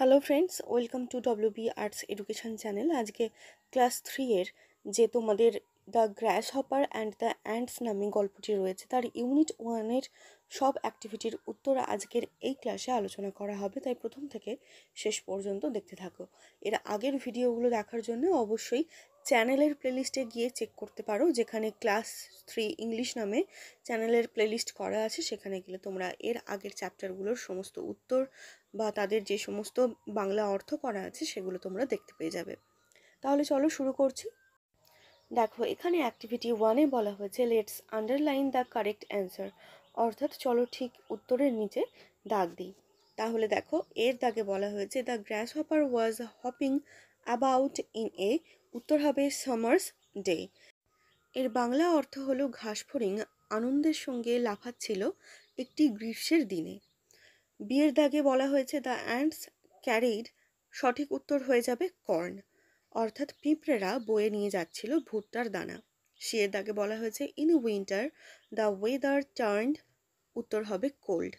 Hello friends, welcome to WB arts education channel. আজকে class 3-এর যে তোমাদের the grass hopper and the ants নামে গল্পটি রয়েছে তার ইউনিট 1-এর সব অ্যাক্টিভিটির উত্তর আজকের এই ক্লাসে আলোচনা করা হবে, তাই প্রথম থেকে শেষ পর্যন্ত দেখতে থাকো। এর আগের ভিডিওগুলো দেখার জন্য অবশ্যই চ্যানেলের প্লেলিস্টে গিয়ে চেক করতে পারো, যেখানে ক্লাস 3 ইংলিশ নামে চ্যানেলের প্লেলিস্ট করা আছে। সেখানে গেলে তোমরা এর আগের চ্যাপ্টারগুলোর সমস্ত উত্তর বা তাদের যে সমস্ত বাংলা অর্থ করা আছে সেগুলো তোমরা দেখতে পেয়ে যাবে। তাহলে চলো শুরু করছি। দেখো, এখানে অ্যাক্টিভিটি 1-এ বলা হয়েছে let's underline the correct answer, অর্থাৎ চলো ঠিক উত্তরের নিচে দাগ দিই। তাহলে দেখো, এর দাগে বলা হয়েছে the grass hopper was hopping about in a, উত্তর হবে সামার্স ডে। এর বাংলা অর্থ হলো ঘাসফড়িং আনন্দের সঙ্গে লাফাচ্ছিল একটি গ্রীষ্মের দিনে। বিয়ের দাগে বলা হয়েছে দ্য অ্যান্টস ক্যারিড, সঠিক উত্তর হয়ে যাবে কর্ন, অর্থাৎ পিঁপড়েরা বয়ে নিয়ে যাচ্ছিল ভুট্টার দানা। সিয়ের দাগে বলা হয়েছে in winter the weather turned, উত্তর হবে কোল্ড,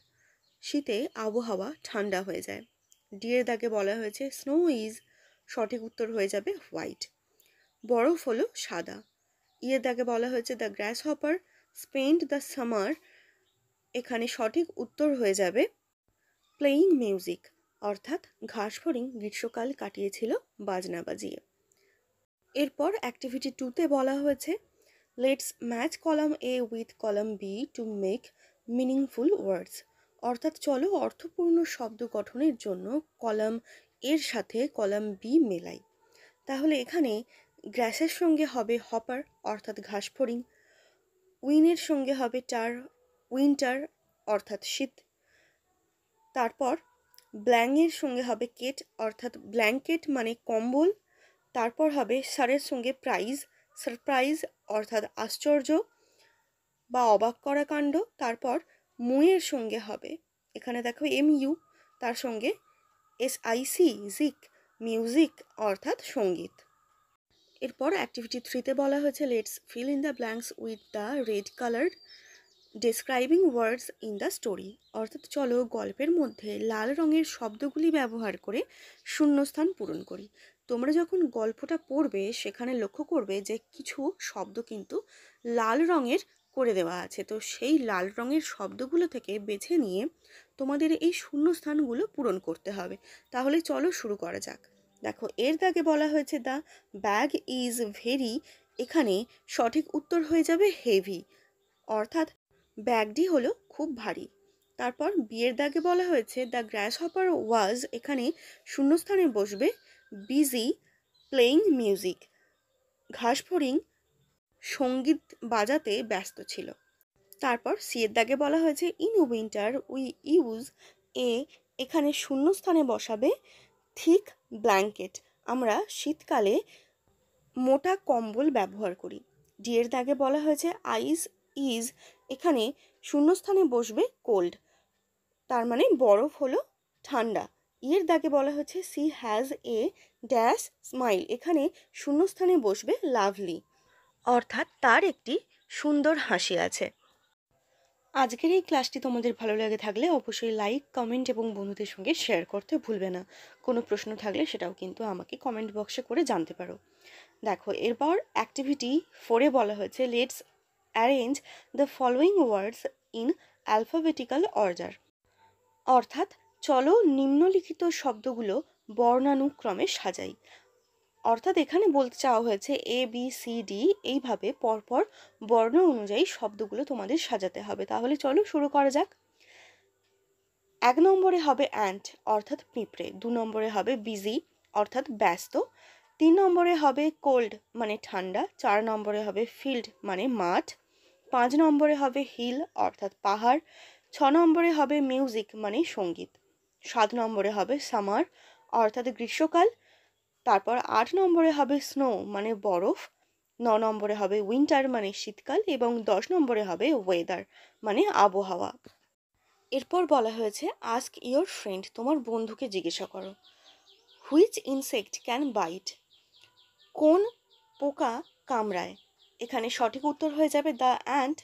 শীতে আবহাওয়া ঠান্ডা হয়ে যায়। ডিয়ের দাগে বলা হয়েছে স্নো ইজ, সঠিক উত্তর হয়ে যাবে হোয়াইট, বরফ হলো সাদা। ইয়ের দাগে বলা হয়েছে the grass hopper spend the summer, এখানে সঠিক উত্তর হয়ে যাবে প্লেয়িং মিউজিক, অর্থাৎ ঘাসফড়িং গ্রীষ্মকাল কাটিয়েছিল বাজনা বাজিয়ে। এরপর অ্যাক্টিভিটি 2-তে বলা হয়েছে let's match column A with column B to make meaningful words, অর্থাৎ চলো অর্থপূর্ণ শব্দ গঠনের জন্য কলাম এর সাথে কলাম বি মেলাই। তাহলে এখানে গ্রাসের সঙ্গে হবে হপার, অর্থাৎ ঘাসফড়িং। উইনের সঙ্গে হবে উইন্টার, অর্থাৎ শীত। তারপর ব্ল্যাংয়ের সঙ্গে হবে কেট, অর্থাৎ ব্ল্যাঙ্কেট মানে কম্বল। তারপর হবে সারের সঙ্গে সারপ্রাইজ, অর্থাৎ আশ্চর্য বা অবাক করা কাণ্ড। তারপর মুয়ের সঙ্গে হবে, এখানে দেখো MU, তার সঙ্গে SIC জিক, মিউজিক, অর্থাৎ সঙ্গীত। এরপর অ্যাক্টিভিটি 3-তে বলা হয়েছে let's fill in the blanks with the red colour describing words in the story, অর্থাৎ চলো গল্পের মধ্যে লাল রঙের শব্দগুলি ব্যবহার করে শূন্যস্থান পূরণ করি। তোমরা যখন গল্পটা পড়বে সেখানে লক্ষ্য করবে যে কিছু শব্দ কিন্তু লাল রঙের করে দেওয়া আছে, তো সেই লাল রঙের শব্দগুলো থেকে বেছে নিয়ে তোমাদের এই শূন্যস্থানগুলো পূরণ করতে হবে। তাহলে চলো শুরু করা যাক। দেখো, এর দাগে বলা হয়েছে দ্য ব্যাগ ইজ ভেরি, এখানে সঠিক উত্তর হয়ে যাবে হেভি, অর্থাৎ ব্যাগটি হলো খুব ভারী। তারপর বিয়ের দাগে বলা হয়েছে দ্য গ্রাস হপার ওয়াজ, এখানে শূন্যস্থানে বসবে বিজি প্লেয়িং মিউজিক, ঘাসফড়িং সঙ্গীত বাজাতে ব্যস্ত ছিল। তারপর সিয়ের দাগে বলা হয়েছে in winter we use a, এখানে শূন্যস্থানে বসাবে থিক ব্ল্যাঙ্কেট, আমরা শীতকালে মোটা কম্বল ব্যবহার করি। ডিয়ের দাগে বলা হয়েছে আইস ইজ, এখানে শূন্যস্থানে বসবে কোল্ড, তার মানে বরফ হলো ঠান্ডা। ইয়ের দাগে বলা হচ্ছে she has a dash smile, এখানে শূন্যস্থানে বসবে লাভলি, অর্থাৎ তার একটি সুন্দর হাসি আছে। আজকের এই ক্লাসটি তোমাদের ভালো লাগে থাকলে অবশ্যই লাইক, কমেন্ট এবং বন্ধুদের সঙ্গে শেয়ার করতে ভুলবে না। কোনো প্রশ্ন থাকলে সেটাও কিন্তু আমাকে কমেন্ট বক্সে করে জানতে পারো। দেখো, এরপর অ্যাক্টিভিটি 4-এ বলা হয়েছে let's arrange the following words in alphabetical order, অর্থাৎ চলো নিম্নলিখিত শব্দগুলো বর্ণানুক্রমে সাজাই। অর্থাৎ এখানে বলতে চাওয়া হয়েছে ABCD এইভাবে পরপর বর্ণ অনুযায়ী শব্দগুলো তোমাদের সাজাতে হবে। তাহলে চলো শুরু করা যাক। 1 নম্বরে হবে অ্যান্ট, অর্থাৎ পিঁপড়ে। 2 নম্বরে হবে বিজি, অর্থাৎ ব্যস্ত। 3 নম্বরে হবে কোল্ড মানে ঠান্ডা। 4 নম্বরে হবে ফিল্ড মানে মাঠ। 5 নম্বরে হবে হিল, অর্থাৎ পাহাড়। 6 নম্বরে হবে মিউজিক মানে সঙ্গীত। 7 নম্বরে হবে সামার, অর্থাৎ গ্রীষ্মকাল। তারপর 8 নম্বরে হবে স্নো মানে বরফ। 9 নম্বরে হবে উইন্টার মানে শীতকাল এবং 10 নম্বরে হবে ওয়েদার মানে আবহাওয়া। এরপর বলা হয়েছে আস্ক ইয়োর ফ্রেন্ড, তোমার বন্ধুকে জিজ্ঞাসা করো। হুইচ ইনসেক্ট ক্যান বাইট, কোন পোকা কামড়ায়, এখানে সঠিক উত্তর হয়ে যাবে দ্য অ্যান্ট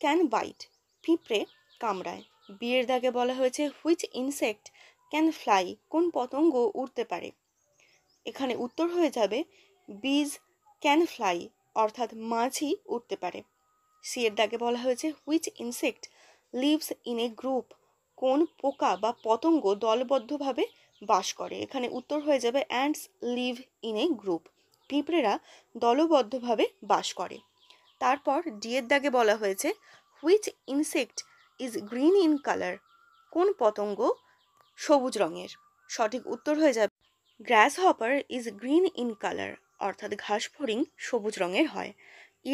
ক্যান বাইট, পিঁপড়ে কামড়ায়। বিয়ের দাগে বলা হয়েছে হুইচ ইনসেক্ট ক্যান ফ্লাই, কোন পতঙ্গ উড়তে পারে? এখানে উত্তর হয়ে যাবে বিজ ক্যান ফ্লাই, অর্থাৎ মাছি উড়তে পারে। সি এর দাগে বলা হয়েছে which insect lives in a group, কোন পোকা বা পতঙ্গ দলবদ্ধভাবে বাস করে? এখানে উত্তর হয়ে যাবে ants live in a group, পিঁপড়েরা দলবদ্ধভাবে বাস করে। তারপর ডি এর দাগে বলা হয়েছে which insect is green in colour, কোন পতঙ্গ সবুজ রঙের? সঠিক উত্তর হয়ে যাবে grasshopper is green in colour, অর্থাৎ ঘাস ফড়িং সবুজ রঙের হয়।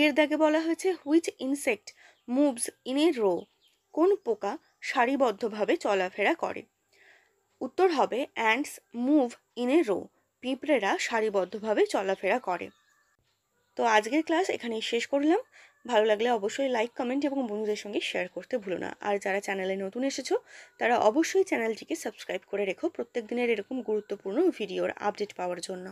এর দাগে বলা হয়েছে which insect moves in a row, কোন পোকা সারিবদ্ধভাবে চলাফেরা করে? উত্তর হবে ants move in a row, পিঁপড়েরা সারিবদ্ধভাবে চলাফেরা করে। তো আজকের ক্লাস এখানেই শেষ করলাম। ভালো লাগলে অবশ্যই লাইক, কমেন্ট এবং বন্ধুদের সঙ্গে শেয়ার করতে ভুলো না। আর যারা চ্যানেলে নতুন এসেছো তারা অবশ্যই চ্যানেলটিকে সাবস্ক্রাইব করে রেখো প্রত্যেক দিনের এরকম গুরুত্বপূর্ণ ভিডিওর আপডেট পাওয়ার জন্য।